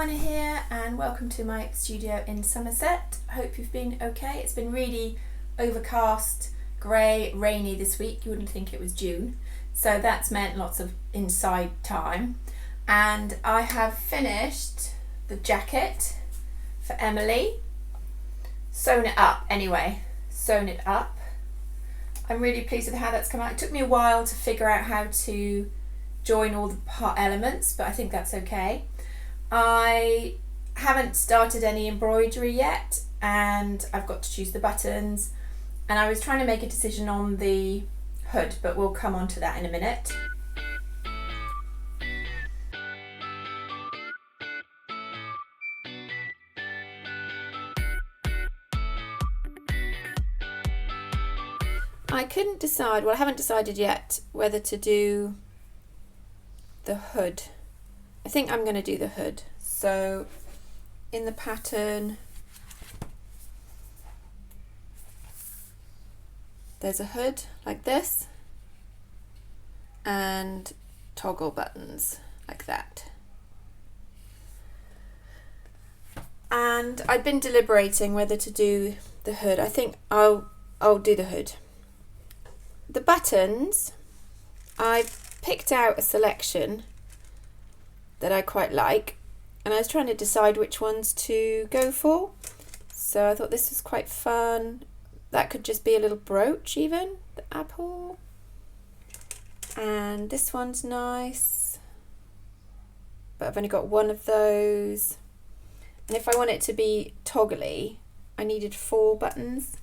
Morwhenna here and welcome to my studio in Somerset. Hope you've been okay. It's been really overcast, grey, rainy this week. You wouldn't think it was June. So that's meant lots of inside time. And I have finished the jacket for Emily. Sewn it up anyway. Sewn it up. I'm really pleased with how that's come out. It took me a while to figure out how to join all the part elements, but I think that's okay. I haven't started any embroidery yet and I've got to choose the buttons, and I was trying to make a decision on the hood, but we'll come on to that in a minute. I couldn't decide, well I haven't decided yet whether to do the hood. I think I'm going to do the hood. So in the pattern there's a hood like this and toggle buttons like that. And I'd been deliberating whether to do the hood. I think I'll do the hood. The buttons, I've picked out a selection that I quite like, and I was trying to decide which ones to go for. So I thought this was quite fun. That could just be a little brooch even, the apple. And this one's nice, but I've only got one of those. And if I want it to be toggly, I needed 4 buttons.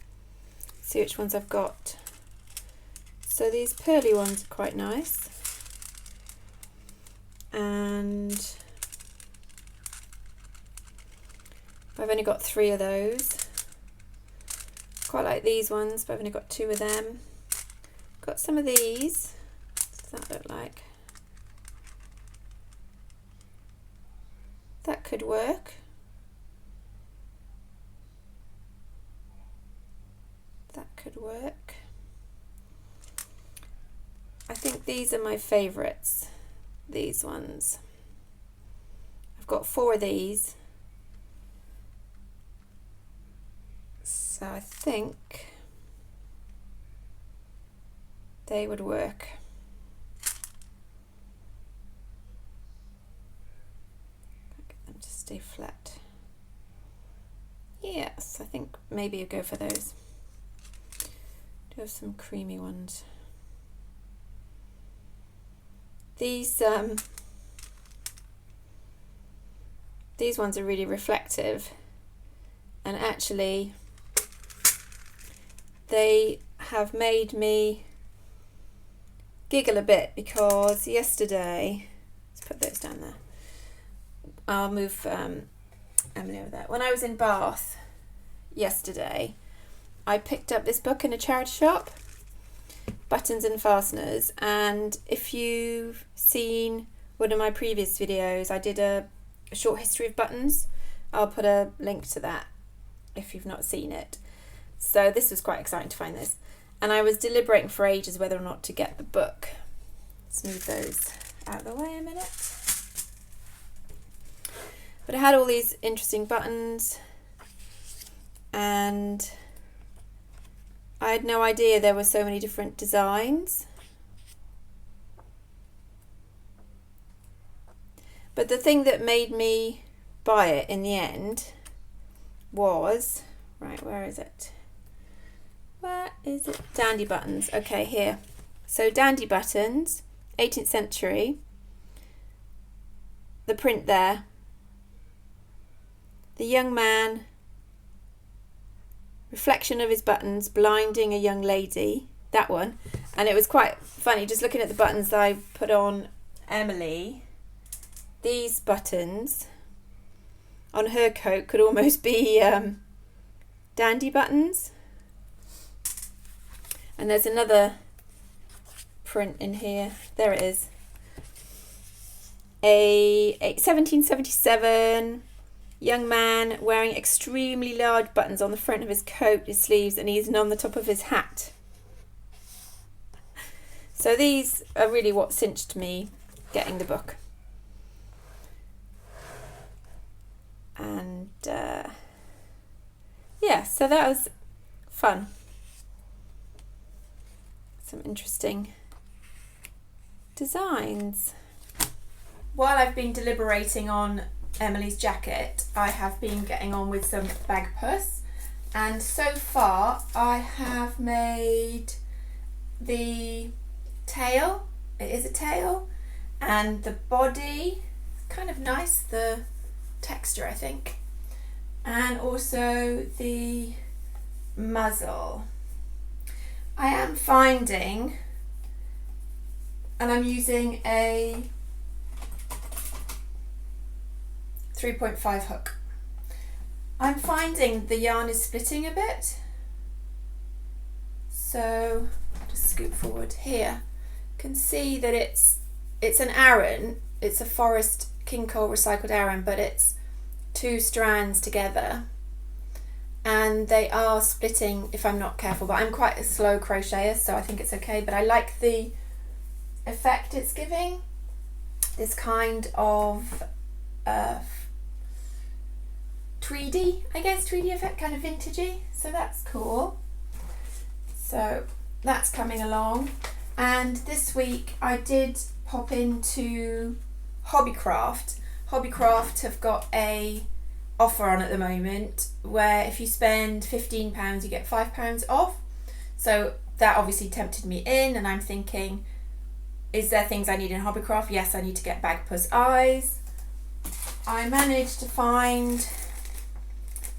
See which ones I've got. So these pearly ones are quite nice. And I've only got 3 of those. Quite like these ones, but I've only got 2 of them. Got some of these. What does that look like? That could work. That could work. I think these are my favourites. These ones. I've got 4 of these. So I think they would work. Get them to stay flat. Yes, I think maybe I'll go for those. Do have some creamy ones. These ones are really reflective, and actually they have made me giggle a bit because yesterday, let's put those down there, I'll move Emily over there. When I was in Bath yesterday, I picked up this book in a charity shop, Buttons and Fasteners, and if you've seen one of my previous videos, I did a short history of buttons. I'll put a link to that if you've not seen it. So this was quite exciting to find this, and I was deliberating for ages whether or not to get the book. Let's move those out of the way a minute. But it had all these interesting buttons, and I had no idea there were so many different designs. But the thing that made me buy it in the end was, right, where is it? Where is it? Dandy buttons. Okay, here. So dandy buttons, 18th century. The print there. The young man, reflection of his buttons, blinding a young lady. That one. And it was quite funny just looking at the buttons that I put on Emily. These buttons on her coat could almost be dandy buttons. And there's another print in here. There it is. A 1777 young man wearing extremely large buttons on the front of his coat, his sleeves, and even on the top of his hat. So these are really what cinched me getting the book. So that was fun. Some interesting designs. While I've been deliberating on Emily's jacket, I have been getting on with some Bagpuss, and so far I have made the tail, it is a tail, and the body, kind of nice, the texture I think, and also the muzzle. I am finding, and I'm using a 3.5 hook. I'm finding the yarn is splitting a bit, so just scoot forward here. You can see that it's an Aran, it's a Forest King Cole recycled Aran, but it's 2 strands together, and they are splitting if I'm not careful, but I'm quite a slow crocheter, so I think it's okay. But I like the effect it's giving, this kind of tweedy, I guess, tweedy effect, kind of vintagey, so that's cool. So that's coming along. And this week I did pop into Hobbycraft. Hobbycraft have got a offer on at the moment where if you spend £15 you get £5 off. So that obviously tempted me in, and I'm thinking, is there things I need in Hobbycraft? Yes, I need to get Bagpuss eyes. I managed to find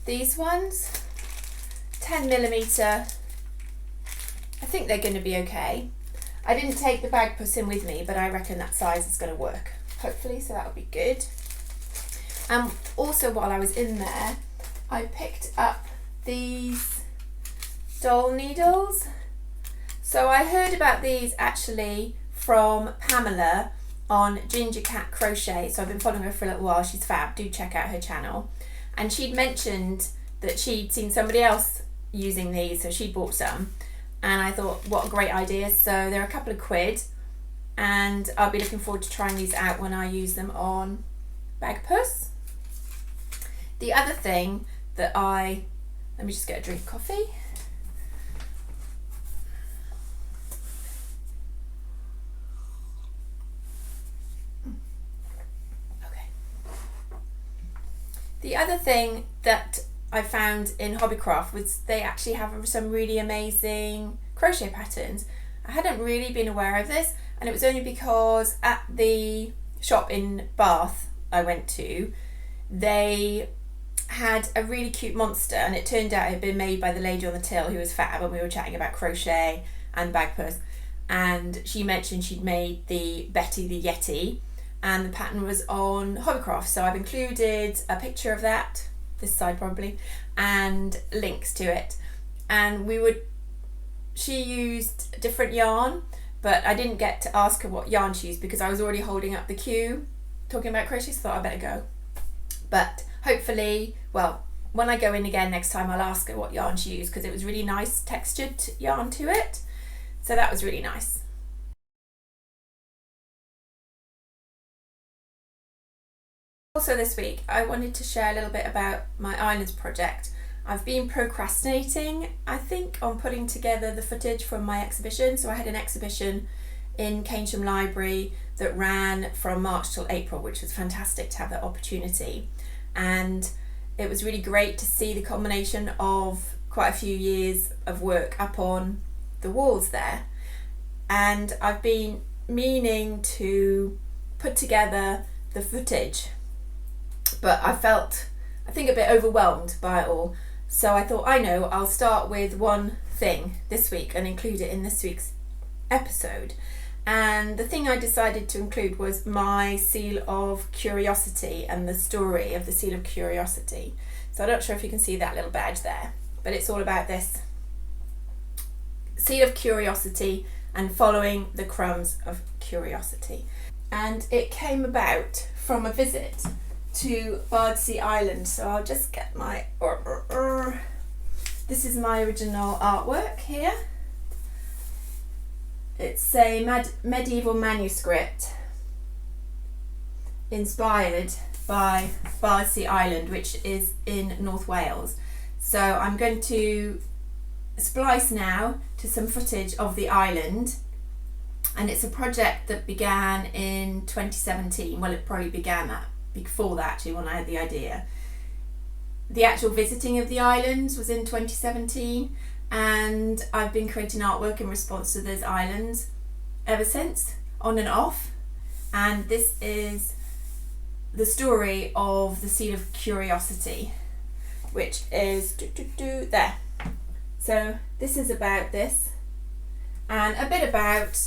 these ones, 10mm. I think they're going to be okay. I didn't take the Bagpuss in with me, but I reckon that size is going to work, hopefully, so that'll be good. Also, while I was in there, I picked up these doll needles. So I heard about these actually from Pamela on Ginger Cat Crochet, so I've been following her for a little while. She's fab, do check out her channel. And she'd mentioned that she'd seen somebody else using these, so she bought some, and I thought, what a great idea. So they're a couple of quid, and I'll be looking forward to trying these out when I use them on Bagpuss. The other thing that let me just get a drink of coffee. Okay. The other thing that I found in Hobbycraft was they actually have some really amazing crochet patterns. I hadn't really been aware of this, and it was only because at the shop in Bath I went to, they had a really cute monster, and it turned out it had been made by the lady on the till who was fab, and we were chatting about crochet and Bagpuss, and she mentioned she'd made the Betty the Yeti, and the pattern was on Hobbycraft, so I've included a picture of that, this side probably, and links to it. And she used different yarn, but I didn't get to ask her what yarn she used because I was already holding up the queue talking about crochet, so I thought I better go. But hopefully, well, when I go in again next time, I'll ask her what yarn she used, because it was really nice textured yarn to it, so that was really nice. Also this week I wanted to share a little bit about my Islands project. I've been procrastinating, I think, on putting together the footage from my exhibition. So I had an exhibition in Keynsham Library that ran from March till April, which was fantastic to have that opportunity, and it was really great to see the combination of quite a few years of work up on the walls there. And I've been meaning to put together the footage, but I think a bit overwhelmed by it all. So I thought, I'll start with one thing this week and include it in this week's episode. And the thing I decided to include was my Seal of Curiosity and the story of the Seal of Curiosity. So I'm not sure if you can see that little badge there, but it's all about this Seal of Curiosity and following the crumbs of curiosity. And it came about from a visit to Bardsey Island. So I'll just get my this is my original artwork here. It's a medieval manuscript inspired by Bardsey Island, which is in North Wales. So I'm going to splice now to some footage of the island, and it's a project that began in 2017. Well, it probably began that before that actually, when I had the idea. The actual visiting of the islands was in 2017, and I've been creating artwork in response to those islands ever since, on and off. And this is the story of the Seal of Curiosity, which is there. So this is about this, and a bit about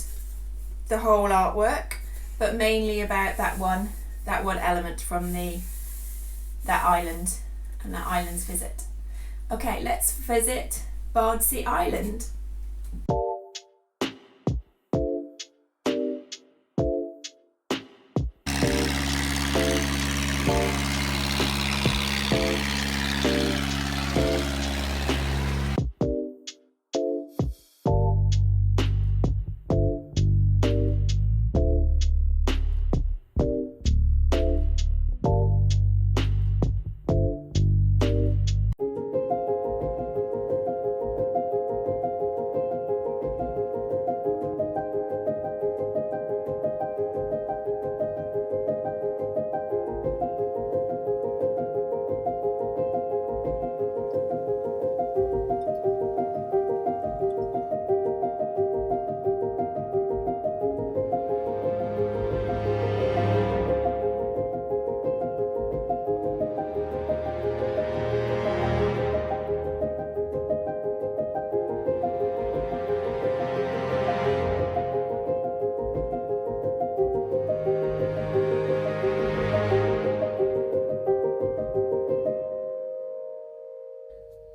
the whole artwork, but mainly about that one element from that island and that island's visit. Okay, let's visit Bardsey Island.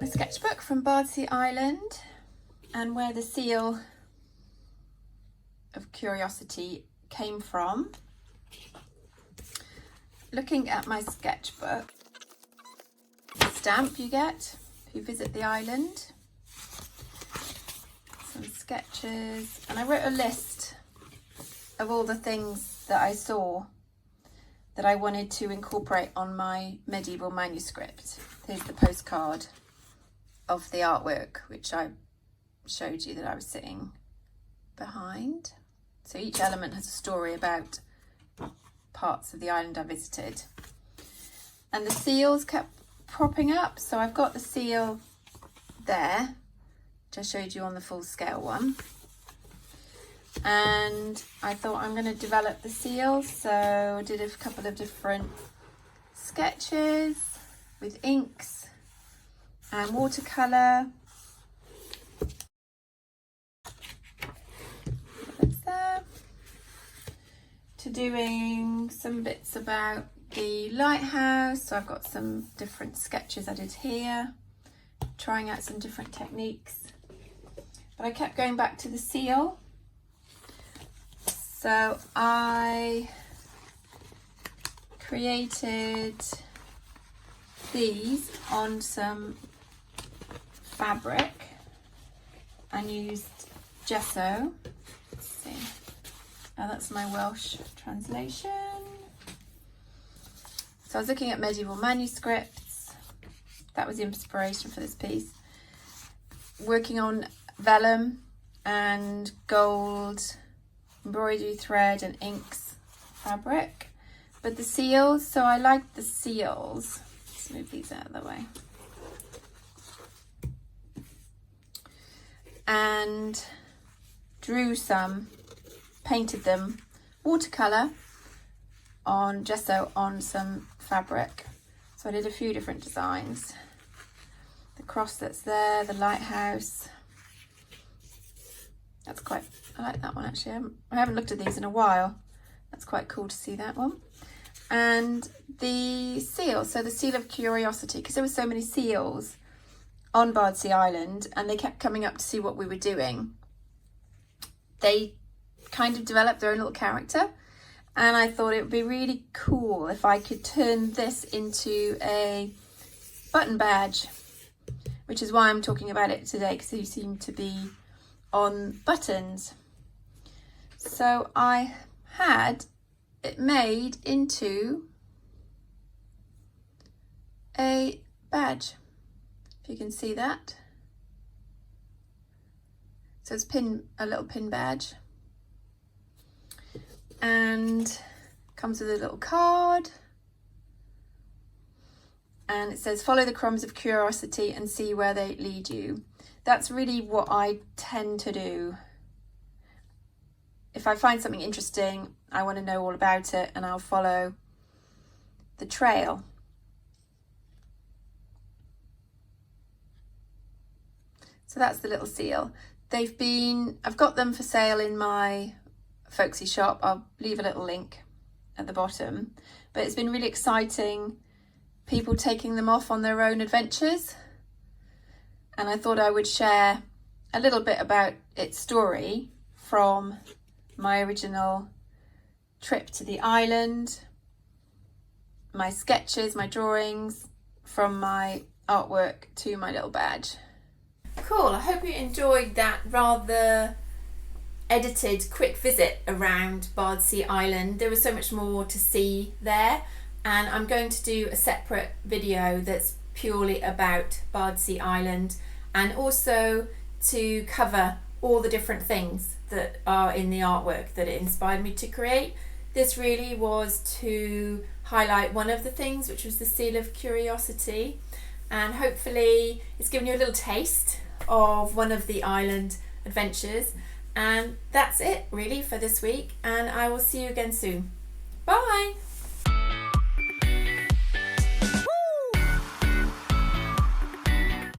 A sketchbook from Bardsey Island, and where the Seal of Curiosity came from. Looking at my sketchbook, the stamp you get if you visit the island, some sketches, and I wrote a list of all the things that I saw that I wanted to incorporate on my medieval manuscript. Here's the postcard of the artwork, which I showed you that I was sitting behind. So each element has a story about parts of the island I visited. And the seals kept propping up. So I've got the seal there, which I showed you on the full scale one. And I thought I'm going to develop the seal. So I did a couple of different sketches with inks and watercolour. That's there. To doing some bits about the lighthouse. So I've got some different sketches I did here, trying out some different techniques. But I kept going back to the seal. So I created these on some fabric and used gesso. Let's see. Now that's my Welsh translation. So I was looking at medieval manuscripts. That was the inspiration for this piece. Working on vellum and gold embroidery thread and inks fabric. But the seals, so I like the seals. Let's move these out of the way. And drew some, painted them watercolour on gesso on some fabric. So I did a few different designs. The cross that's there, the lighthouse. That's quite, I like that one actually. I haven't looked at these in a while. That's quite cool to see that one. And the seal, so the Seal of Curiosity, because there were so many seals on Bardsey Island and they kept coming up to see what we were doing. They kind of developed their own little character, and I thought it would be really cool if I could turn this into a button badge, which is why I'm talking about it today, because you seem to be on buttons. So I had it made into a badge. If if you can see that. So it's a little pin badge, and comes with a little card, and it says follow the crumbs of curiosity and see where they lead you. That's really what I tend to do. If I find something interesting, I want to know all about it, and I'll follow the trail. So that's the little seal. I've got them for sale in my folksy shop. I'll leave a little link at the bottom, but it's been really exciting, people taking them off on their own adventures, and I thought I would share a little bit about its story from my original trip to the island, my sketches, my drawings, from my artwork to my little badge. Cool, I hope you enjoyed that rather edited quick visit around Bardsey Island. There was so much more to see there, and I'm going to do a separate video that's purely about Bardsey Island, and also to cover all the different things that are in the artwork that it inspired me to create. This really was to highlight one of the things, which was the seal of curiosity, and hopefully it's given you a little taste of one of the island adventures. And that's it really for this week, and I will see you again soon. Bye!